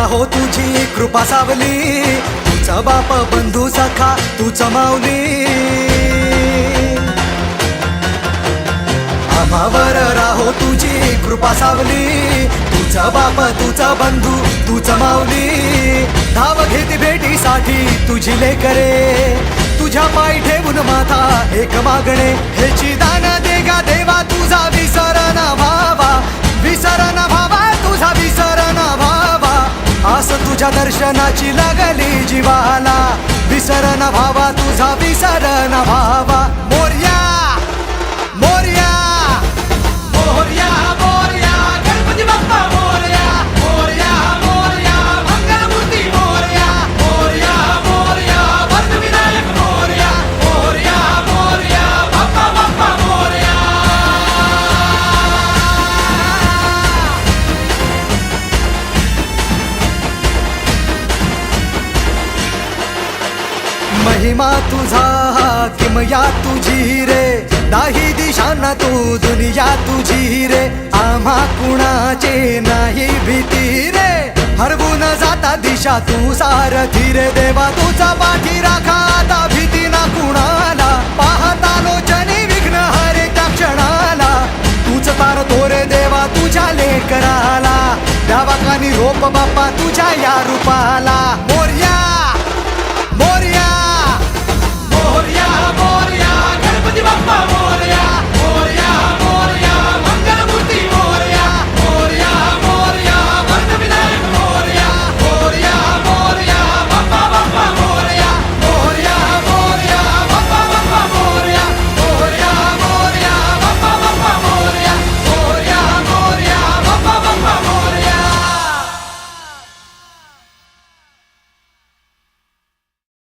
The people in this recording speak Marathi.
राहो तुझी कृपा सावली, तुझा बाप बंधू सखा तूच माऊली. आम्हावर राहो तुझी कृपा सावली, तुझा बाप तुझा बंधू तूच माऊली. धाव घेती भेटीसाठी तुझी लेकरे, तुझ्या पायी ठेवून माथा एक मागणे. हेची दान दे गा देवा तुझा विसर ना भावा, विसर ना भावा तुझा विसर ना भावा. आस तुझ्या दर्शनाची लागली जीवाला, विसर ना भावा तुझा विसर ना भावा. मोरया मोरया मोरया मोरया गणपती बाप्पा मोरया, मोरया मोरया मंगलमूर्ती मोरया, मोरया मोरया वरदविनायक मोरया, मोरया मोरया बाप्पा बाप्पा मोरया. महिमा तुझा किमया तुझी रे, दाही दिशांना तू दुनिया तुझी रे. आम्हा कुणाचे नाही भीती रे, हरवून जाता दिशा तू सारथी रे. देवा तुझा पाठी राखा आता भीती ना कुणाला, पाहता लोचनी विघ्न हरे त्या क्षणाला. तूच तार तोरे देवा तुझ्या लेकराला, द्यावा कानी रोप बाप्पा तुझ्या या रूपाला. मोरया